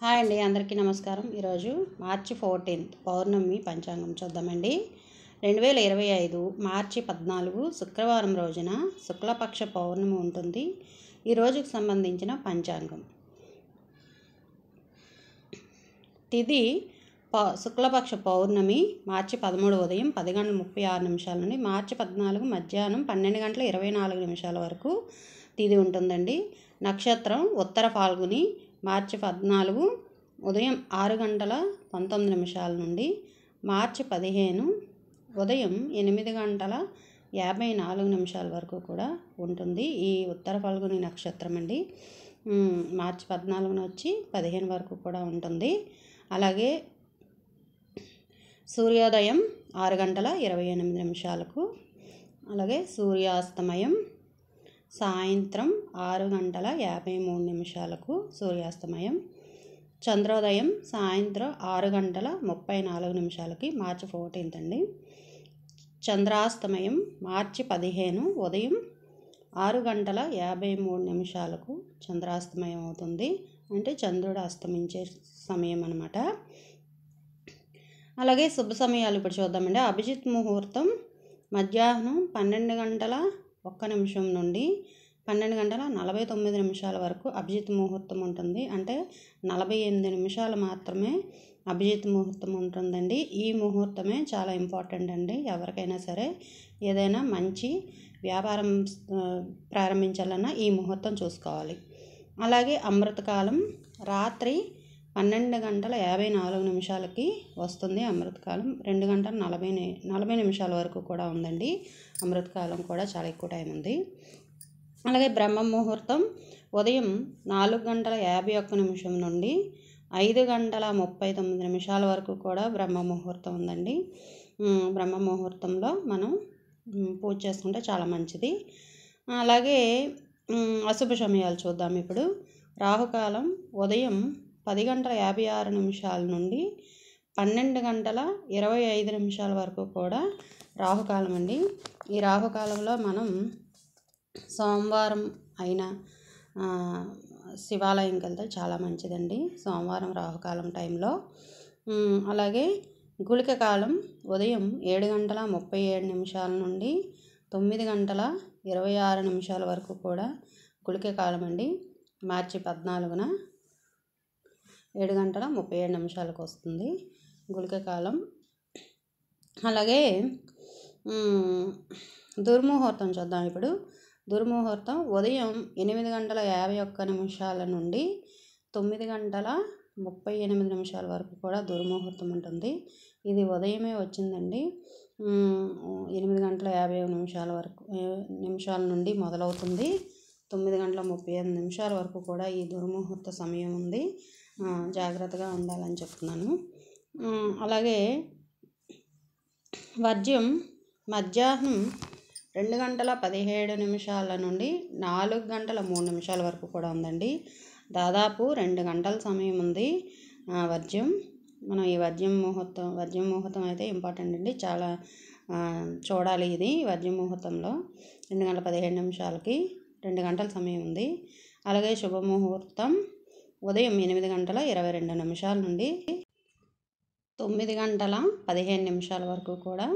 Hi అండి, అందరికీ నమస్కారం. ఈరోజు మార్చి 14 పౌర్ణమి పంచాంగం చూద్దామండి. 2025 మార్చి 14 శుక్రవారం రోజున శుక్లపక్ష పౌర్ణమి ఉంటుంది. ఈ రోజుకు సంబంధించిన పంచాంగం తిథి శుక్లపక్ష పౌర్ణమి మార్చి 13 ఉదయం 10:36 నుండి మార్చి 14 మధ్యాహ్నం 12:24 వరకు తిథి ఉంటుందండి. నక్షత్రం ఉత్తర ఫాల్గుని మార్చి 14 ఉదయం 6:19 నుండి మార్చి 15 ఉదయం 8:54 వరకు కూడా ఉంటుంది. ఈ ఉత్తర ఫాల్గుని నక్షత్రం అండి మార్చి 14 వచ్చి 15 వరకు కూడా ఉంటుంది. అలాగే సూర్యోదయం 6:28 అలాగే సూర్యాస్తమయం సాయంత్రం 6:53 సూర్యాస్తమయం. చంద్రోదయం సాయంత్రం 6:34 మార్చి 14 అండి. చంద్రాస్తమయం మార్చి 15 ఉదయం 6:53 చంద్రాస్తమయం అవుతుంది. అంటే చంద్రుడు అస్తమించే సమయం అన్నమాట. అలాగే శుభ సమయాలు ఇప్పుడు చూద్దామండి. అభిజిత్ ముహూర్తం మధ్యాహ్నం 12:01 నుండి 12:49 వరకు అభిజిత్ ముహూర్తం ఉంటుంది. అంటే 48 నిమిషాలు మాత్రమే అభిజిత్ ముహూర్తం ఉంటుందండి. ఈ ముహూర్తమే చాలా ఇంపార్టెంట్ అండి. ఎవరికైనా సరే ఏదైనా మంచి వ్యాపారం ప్రారంభించాలన్నా ఈ ముహూర్తం చూసుకోవాలి. అలాగే అమృతకాలం రాత్రి 12:54 వస్తుంది. అమృతకాలం 2:40 వరకు కూడా ఉందండి. అమృతకాలం కూడా చాలా ఎక్కువ టైం ఉంది. అలాగే బ్రహ్మ ముహూర్తం ఉదయం 4:51 నుండి 5:39 వరకు కూడా బ్రహ్మ ముహూర్తం ఉందండి. బ్రహ్మ ముహూర్తంలో మనం పూజ చేసుకుంటే చాలా మంచిది. అలాగే అశుభ సమయాలు చూద్దాం ఇప్పుడు. రాహుకాలం ఉదయం 10:56 నుండి 12:25 వరకు కూడా రాహుకాలం అండి. ఈ రాహుకాలంలో మనం సోమవారం అయినా శివాలయంకి వెళ్తే చాలా మంచిదండి. సోమవారం రాహుకాలం టైంలో. అలాగే గుళిక కాలం ఉదయం 7:37 నుండి 9:26 వరకు కూడా గుళిక కాలం అండి. మార్చి 14 7:37 వస్తుంది గుళిక కాలం. అలాగే దుర్ముహూర్తం చూద్దాం ఇప్పుడు. దుర్ముహూర్తం ఉదయం 8:51 నుండి 9:38 వరకు కూడా దుర్ముహూర్తం ఉంటుంది. ఇది ఉదయమే వచ్చిందండి. 8:51 వరకు నిమిషాల నుండి మొదలవుతుంది. 9:35 వరకు కూడా ఈ దుర్ముహూర్త సమయం ఉంది. జాగ్రత్తగా ఉండాలని చెప్తున్నాను. అలాగే వర్జ్యం మధ్యాహ్నం 2:17 నుండి 4:03 వరకు కూడా ఉందండి. దాదాపు 2 గంటల సమయం ఉంది వర్జ్యం. మనం ఈ వర్జ్యం ముహూర్తం అయితే ఇంపార్టెంట్ అండి. చాలా చూడాలి ఇది. వర్జ్యం ముహూర్తంలో 2:17 2 గంటల సమయం ఉంది. అలాగే శుభముహూర్తం ఉదయం 8:22 నుండి 9:15 వరకు కూడా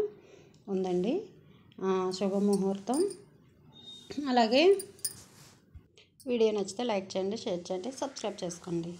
ఉందండి శుభముహూర్తం. అలాగే వీడియో నచ్చితే లైక్ చేయండి, షేర్ చేయండి, సబ్స్క్రైబ్ చేసుకోండి.